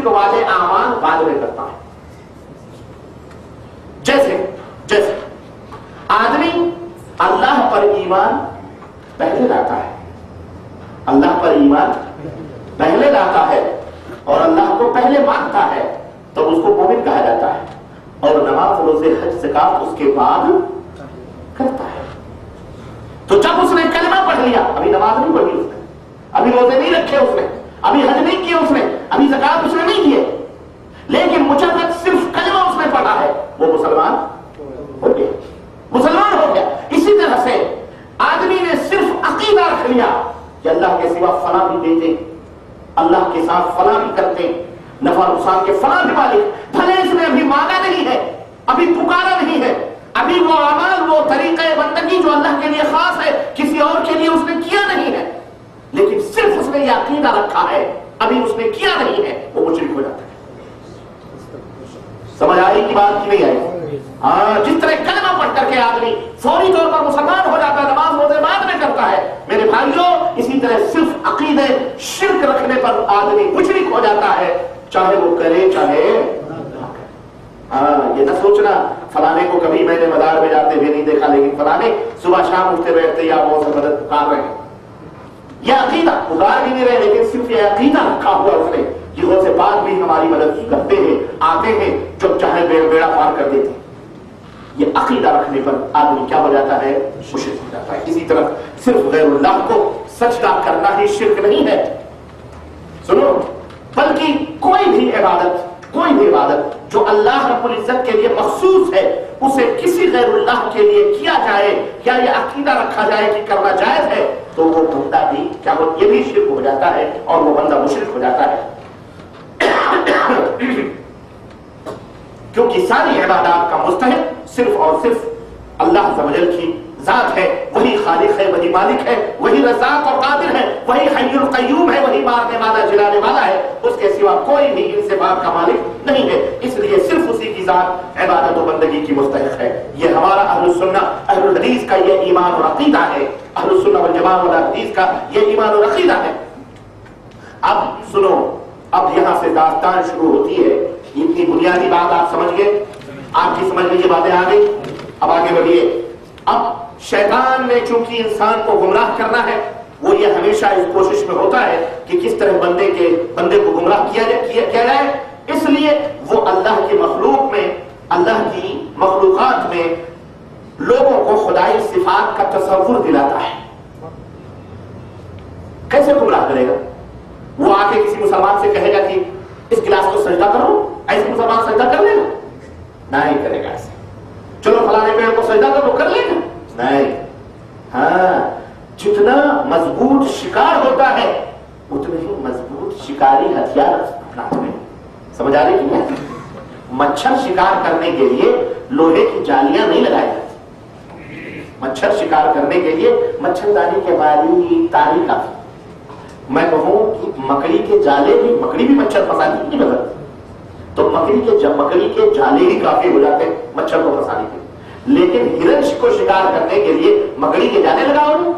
شرک والے اعمال بعد میں کرتا ہے. جیسے آدمی اللہ پر ایمان پہلے لاتا ہے، اللہ پر ایمان پہلے لاتا ہے اور اللہ کو پہلے مانتا ہے تو اس کو مومن کہا جاتا ہے، اور نماز روزے حج زکات اس کے بعد کرتا ہے. تو جب اس نے کلمہ پڑھ لیا، ابھی نماز نہیں پڑھی اس نے، ابھی روزے نہیں رکھے اس نے، ابھی حج نہیں کیے اس نے، ابھی زکات اس نے نہیں کیے، لیکن مجرد صرف کلمہ اس نے پڑھا ہے، وہ مسلمان ہو گیا، مسلمان ہو گیا. اسی طرح سے آدمی نے صرف عقیدہ رکھ لیا کہ اللہ کے سوا فلاں بھی دیتے، اللہ کے ساتھ فلاں بھی کرتے، نفع نقصان کے فلاں بھی مالک، بھلے اس نے ابھی مانگا نہیں ہے، ابھی پکارا نہیں ہے، ابھی وہ اعمال، وہ طریقہ بندگی جو اللہ کے لیے خاص ہے کسی اور کے لیے اس نے کیا نہیں ہے، لیکن صرف اس نے یہ عقیدہ رکھا ہے، ابھی اس نے کیا نہیں ہے، وہ مشرک ہو جاتا ہے. سمجھ آئی کی بات کی نہیں آئی؟ ہاں، جس طرح کلمہ پڑھ کر کے آدمی فوری طور پر مسلمان ہو جاتا ہے، نماز روزے بعد میں کرتا ہے، میرے بھائیوں اسی طرح صرف عقیدے شرک رکھنے پر آدمی مشرک ہو جاتا ہے، چاہے وہ کرے چاہے. ہاں، یہ نہ سوچنا فلانے کو کبھی میں نے مدار میں جاتے ہوئے نہیں دیکھا، لیکن فلانے صبح شام اٹھتے بیٹھتے یا وہ سے مدد پکار رہے ہیں. یہ عقیدہ پکار بھی نہیں رہے، لیکن صرف یہ عقیدہ رکھا ہوا اس نے کہ غوث پاک بھی ہماری مدد کرتے ہیں، آتے ہیں، جب چاہے بیڑا پار کر دیتے ہیں. یہ عقیدہ رکھنے پر آدمی کیا ہو جاتا ہے؟ مشرک ہو جاتا ہے. اسی طرح صرف غیر اللہ کو سجدہ کرنا ہی شرک نہیں ہے، سنو، بلکہ کوئی بھی عبادت جو اللہ رب العزت کے لیے مخصوص ہے، اسے کسی غیر اللہ کے لیے کیا جائے یا یہ عقیدہ رکھا جائے کہ کرنا جائز ہے، تو وہ بندہ بھی کیا ہو، یہ بھی شرک ہو جاتا ہے اور وہ بندہ مشرک ہو جاتا ہے. کیونکہ ساری عبادات کا مستحق صرف اور صرف اللہ عز و جل کی ذات ہے، وہی خالق ہے، وہی مالک ہے، وہی رزاق اور قادر ہے، وہی حی القیوم ہے، وہی مارنے والا جلانے والا ہے، اس کے سوا کوئی بھی ان صفات کا مالک نہیں ہے. اس لیے صرف اسی کی ذات عبادت و بندگی کی مستحق ہے. یہ ہمارا اہل السنہ اہل الحدیث کا یہ ایمان اور عقیدہ ہے، اہل السنہ والجماعہ والحدیث کا یہ ایمان اور عقیدہ ہے. اب سنو، اب یہاں سے داستان شروع ہوتی ہے. اتنی بنیادی بات آپ سمجھ گئے، آپ کی سمجھ میں یہ باتیں آ گئی. اب آگے بڑھیے. اب شیطان نے چونکہ انسان کو گمراہ کرنا ہے، وہ یہ ہمیشہ اس کوشش میں ہوتا ہے کہ کس طرح بندے کو گمراہ کیا جائے. اس لیے وہ اللہ کی مخلوق میں، اللہ کی مخلوقات میں لوگوں کو خدائی صفات کا تصور دلاتا ہے. کیسے گمراہ کرے گا؟ وہ آ کے کسی مسلمان سے کہے گا کہ اس گلاس کو سجدہ کرو، ایسے مسلمان سجدہ کر لے گا؟ نہیں کرے گا. ایسے چلو فلانے پیڑ کو سجدہ کرو، کر لے گا؟ نہیں. ہاں، جتنا مضبوط شکار ہوتا ہے اتنے ہی مضبوط شکاری ہتھیار اپناتے ہیں. سمجھ آ رہی ہے؟ مچھر شکار کرنے کے لیے لوہے کی جالیاں نہیں لگائی جاتی. مچھر شکار کرنے کے لیے مچھردانی کے باری تاری کافی. میں کہوں کہ مکڑی کے جالے بھی، مکڑی بھی مچھر پھنسانے نہیں بدلتی، تو مکڑی کے جالے ہی کافی ہو جاتے ہیں مچھر کو پھنسانے کے لیے. لیکن ہرن کو شکار کرنے کے لیے مکڑی کے جالے لگاؤ گے؟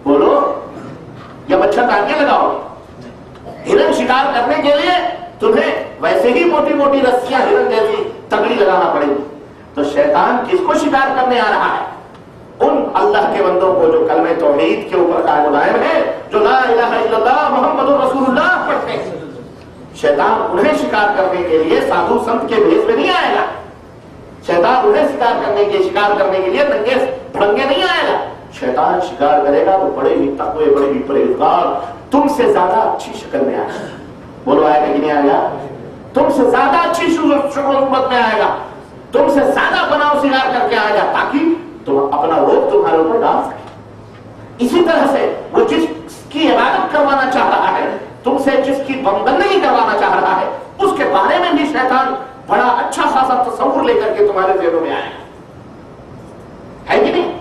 بولو، یا مچھردانیاں لگاؤ گے؟ ہرن شکار کرنے کے لیے تمہیں ویسے ہی موٹی موٹی رسیاں ہرن جیسی تگڑی لگانا پڑے گی. تو شیطان کس کو شکار کرنے آ رہا ہے؟ ان اللہ کے بندوں کو جو کلمہ توحید کے اوپر قائم و دائم ہے، جو لا الہ الا اللہ محمد رسول اللہ پڑھتے ہیں. شیطان انہیں شکار کرنے کے لیے سادھو سنت کے بھیس میں نہیں آئے گا. شیطان انہیں شکار کرنے کے لیے ننگے بھڑنگے نہیں آئے گا. شیطان شکار کرے گا تو بڑے ہی تقوی، بڑے ہی پرہیزگار، تم سے زیادہ اچھی شکل میں آئے گا. بولو آئے گا کہ نہیں آئے گا؟ تم سے زیادہ اچھی شکل صورت میں آئے گا، تم سے زیادہ بناؤ سنگار کر کے آئے گا، تاکہ تم اپنا روپ تمہارے اوپر ڈال سکے. اسی طرح سے وہ جس کی عبادت کروانا چاہ رہا ہے، تم سے جس کی بندگی کروانا چاہ رہا ہے، اس کے بارے میں بھی شیطان بڑا اچھا خاصا تصور لے کر کے تمہارے ذہنوں میں آئے گا. ہے کہ نہیں؟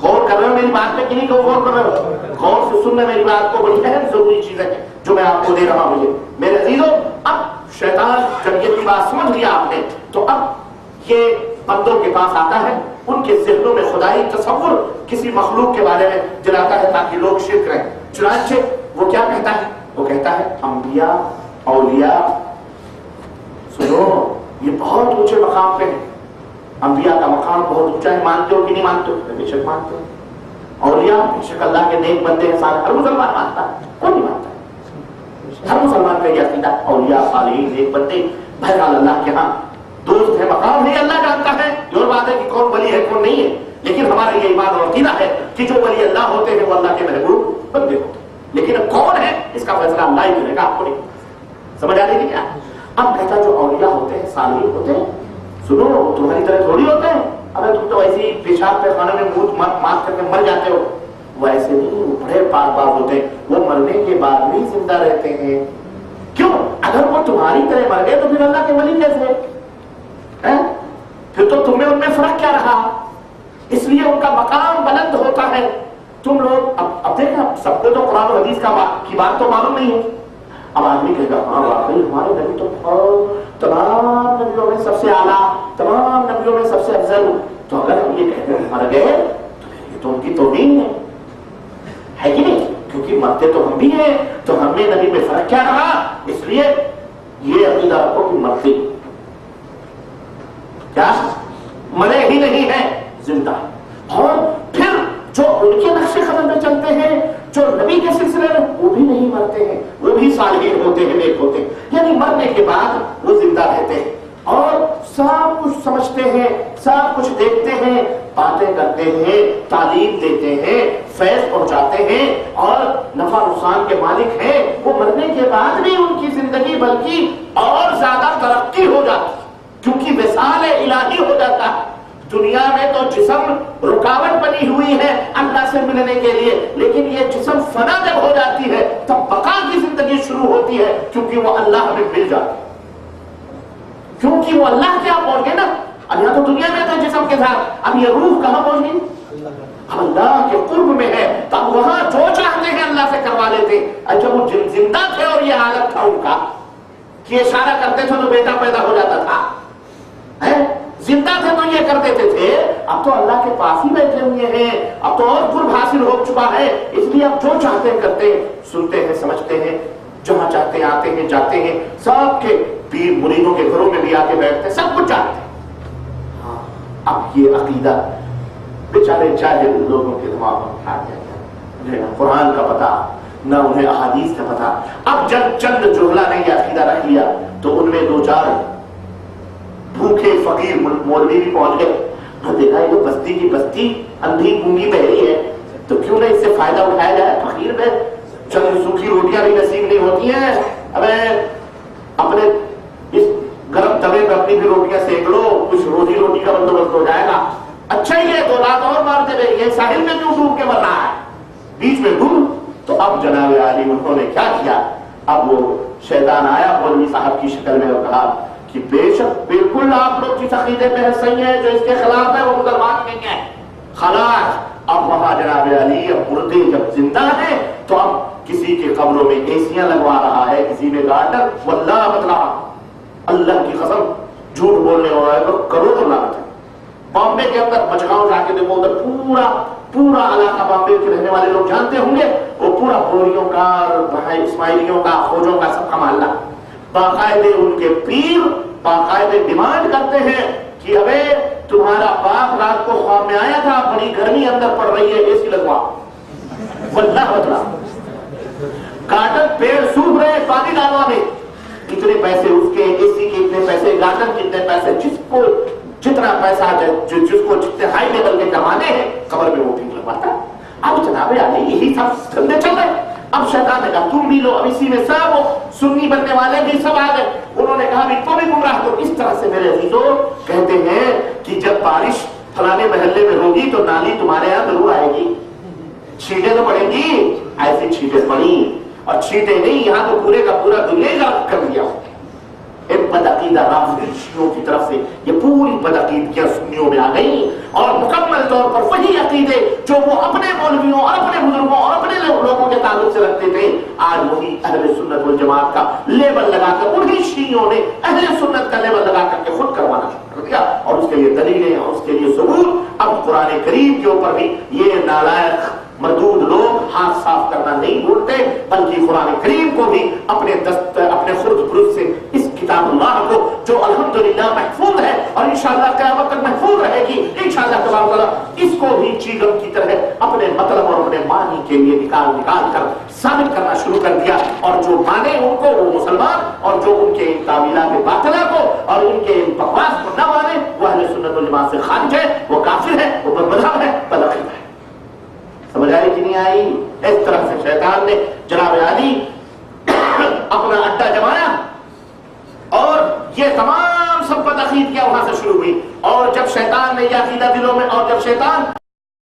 غور کر رہے ہو میری بات پہ کہ نہیں؟ غور کر رہے ہو؟ غور سے سننا میری بات کو، بڑی اہم ضروری چیز ہے جو میں آپ کو دے رہا ہوں. میرے عزیزوں، اب شیطان جب یہ بات سمجھ لیا آپ نے، تو اب یہ بندوں کے پاس آتا ہے، ان کے ذہنوں میں خدائی تصور کسی مخلوق کے بارے میں جلاتا ہے تاکہ لوگ شرک کریں. چنانچہ وہ کیا کہتا ہے؟ وہ کہتا ہے انبیاء، اولیاء یہ بہت اونچے مقام پہ ہے. انبیاء کا مقام بہت اونچا ہے. مانتے ہو کہ نہیں مانتے ہو؟ بے شک مانتے ہو. اولیاء بے شک اللہ کے نیک بندے ہیں سارے. ہر مسلمان مانتا ہے, کون نہیں مانتا ہے؟ ہر مسلمان کا یہ عقیدہ اولیاء صالحین نیک بندے بہرحال اللہ کے ہاں دوست ہے, مقام ہے, اللہ جانتا ہے. یہ اور بات ہے کہ کون ولی ہے کون نہیں ہے, لیکن ہمارا یہ ایمان اور عقیدہ ہے کہ جو ولی اللہ ہوتے ہیں وہ اللہ کے محبوب بندے ہوتے ہیں. لیکن اب کون ہے اس کا فیصلہ اللہ ہی کرے گا, آپ کو نہیں. سمجھ آ رہی ہے کیا؟ اب کہتا جو اولیاء ہوتے ہیں صالحین ہوتے ہیں, سنو تمہاری طرح تھوڑی ہوتے ہیں. ابے تم تو ایسے ہی پیشاب پیخانے میں منہ مار کر کے مر جاتے ہو. وہ ایسے نہیں, وہ بڑے پاک باز ہوتے ہیں. وہ مرنے کے بعد بھی زندہ رہتے ہیں. کیوں؟ اگر وہ تمہاری طرح مر گئے تو پھر اللہ کے ولی کیسے ہیں؟ پھر تو تمہیں ان میں فرق کیا رہا؟ اس لیے ان کا مقام بلند ہوتا ہے. تم لوگ اب دیکھنا, سب کو تو قرآن و حدیث کی بات تو معلوم نہیں ہے. اب آدمی کہے گا ہاں واقعی ہمارے نبی تو تمام نبیوں میں سب سے اعلیٰ, تمام نبیوں میں سب سے افضل. تو اگر ہم یہ کہتے ہیں مر گئے تو یہ تو ان کی توہین ہے کہ نہیں؟ کیونکہ مرتے تو ہم بھی ہیں, تو ہم میں نبی میں فرق کیا رہا؟ اس لیے یہ عقیدہ رکھو کہ مرتے کیا مرے ہی نہیں ہیں, زندہ. اور پھر جو ان کے نقش قدم میں چلتے ہیں, جو نبی کے سلسلے میں, وہ بھی نہیں مرتے ہیں, وہ بھی صالحین ہوتے ہیں, نیک ہوتے ہیں. یعنی مرنے کے بعد وہ زندہ رہتے ہیں اور سب کچھ سمجھتے ہیں, سب کچھ دیکھتے ہیں, باتیں کرتے ہیں, تعلیم دیتے ہیں, فیض پہنچاتے ہیں اور نفع نقصان کے مالک ہیں. وہ مرنے کے بعد بھی ان کی زندگی بلکہ اور زیادہ ترقی ہو جاتی, کیونکہ وصال الہی ہو جاتا ہے. دنیا میں تو جسم رکاوٹ بنی ہوئی ہے اللہ سے ملنے کے لیے, لیکن یہ جسم فنا جب ہو جاتی ہے تب بقا کی زندگی شروع ہوتی ہے, کیونکہ وہ اللہ ہمیں مل جاتا ہے, کیونکہ وہ اللہ کے آپ پہنچ گئے نا. اب یہاں تو دنیا میں تو جسم کے ساتھ, اب یہ روح کہاں پہنچ گئی؟ اللہ کے قرب میں ہے, تب وہاں جو چاہتے ہیں اللہ سے کروا لیتے. جب وہ زندہ تھے اور یہ حالت تھا ان کا کہ اشارہ کرتے تھے تو بیٹا پیدا ہو جاتا تھا, زندہ تھے تو یہ کر دیتے تھے. اب تو اللہ کے پاس ہی بیٹھے ہوئے ہیں, اب تو اور قرب حاصل ہو چکا ہے, اس لیے اب جو چاہتے ہیں کرتے ہیں, سنتے ہیں, سمجھتے ہیں, جہاں چاہتے ہیں آتے ہیں, جاتے ہیں. سب کے پیر مریدوں کے گھروں میں بھی آ کے بیٹھتے ہیں, سب کچھ چاہتے ہیں. ہاں اب یہ عقیدہ بیچارے جاہل لوگوں کے دماغ میں آ گیا, نہ قرآن کا پتہ نہ انہیں احادیث کا پتہ. اب جب چند جہلا نے یہ عقیدہ رکھ لیا تو ان میں دو چار بھوکے فقیر مولوی بھی پہنچ گئے. دیکھا یہ تو بستی کی بستی اندھی گونگی بہری ہے, تو کیوں نہ اس سے فائدہ اٹھایا جائے. فقیر میں چند سوکھی روٹیاں بھی نصیب نہیں ہوتی ہیں, ابے اپنے اس گرم توے پہ اپنی بھی روٹیاں سینک لو, کچھ روزی روٹی کا بندوبست ہو جائے گا. اچھا ہی ہے, دو رات اور مارتے رہے, یہ ساحل میں کیوں ڈوب کے مر رہا ہے, بیچ میں ڈوب. تو اب جناب عالی انہوں نے کیا کیا, اب وہ شیطان آیا مولوی صاحب کی شکل میں اور کہا کہ بے شک بالکل آپ لوگ جس عقیدے پہ صحیح ہے, جو اس کے خلاف ہے وہ مسلمان نہیں ہے. خلاص اب وہاں جناب علی اب مردے جب زندہ ہیں تو اب کسی کے قبروں میں ایسیاں لگوا رہا ہے, کسی میں گارڈر. واللہ بتلا اللہ کی قسم جھوٹ بولنے والا ہے تو کروڑوں لعنت ہے. بامبے کے اندر مچھگاؤں جا کے دیکھو, ادھر پورا علاقہ بامبے کے رہنے والے لوگ جانتے ہوں گے, وہ پورا بوریوں کا, اسماعیلیوں کا, خوجوں کا سب کا محلہ. باقاعدے ان کے پیر باقاعدے ڈیمانڈ کرتے ہیں کہ ابے تمہارا باپ رات کو خواب میں آیا تھا, بڑی گرمی اندر پڑ رہی ہے, اے سی لگوا. واللہ بتلا گارڈن پیڑ سوکھ رہے, پانی ڈالوا میں کتنے پیسے اس کے, اے سی کے اتنے پیسے, گارڈن کتنے پیسے, جس کو جتنا پیسہ جس کو جتنے ہائی لیول کے کمانے ہیں قبر میں وہ بھی لگواتا. اب جناب علی یہی سب دھندے چل رہے. اب شیطان نے کہا تم بھی لو, اب اسی میں سب سنی بننے والے بھی سب آ گئے. انہوں نے کہا بھی تو بھی گمراہ دو. اس طرح سے میرے عزیزوں کہتے ہیں کہ جب بارش فلانے محلے میں ہوگی تو نالی تمہارے یہاں ضرور آئے گی, چھینٹیں تو پڑیں گی. ایسی چھینٹیں پڑی, اور چھینٹیں نہیں, یہاں تو پورے کا پورا دنیا کا کر دیا. بدعقیدہ رافضیوں کی طرف سے یہ پوری بدعقیدگیاں سنیوں میں آ گئی, اور مکمل طور پر وہی عقیدے جو وہ اپنے مولویوں اور اپنے بزرگوں اور اپنے لوگوں کے تعلق سے رکھتے تھے, آج وہی اہل سنت والجماعت کا لیبل لگا کر انہی شیعوں نے اہل سنت کا لیبل لگا کر کے خود کروانا شروع کر دیا. اور اس کے لیے دلیلیں اور اس کے لیے ثبوت اب قرآن کریم کے اوپر بھی یہ نالائق مردود لوگ ہاتھ صاف کرنا نہیں بھولتے, بلکہ قرآن کریم کو بھی اپنے خرد برد سے, اس کتاب اللہ کو جو الحمدللہ محفوظ ہے اور انشاءاللہ قیامت تک محفوظ رہے گی انشاءاللہ تبارک و تعالی، اس کو بھی چیزوں کی طرح اپنے مطلب اور اپنے معنی کے لیے نکال کر ثابت کرنا شروع کر دیا، اور جو مانے ان کو وہ مسلمان، اور جو ان کے تعویلات باطلہ کو اور ان کے بکواس کو نہ مانے وہ اہل سنت والجماعت سے خارج ہے، وہ کافر ہے، وہ بدمذہب ہے، بدعقیدہ ہے۔ سمجھ آئی کہ نہیں آئی؟ اس طرح سے شیطان نے جناب علی اپنا اڈا جمایا اور یہ تمام سب بدعقیدگیاں وہاں سے شروع ہوئی، اور جب شیطان نے یہ عقیدہ دلوں میں، اور جب شیطان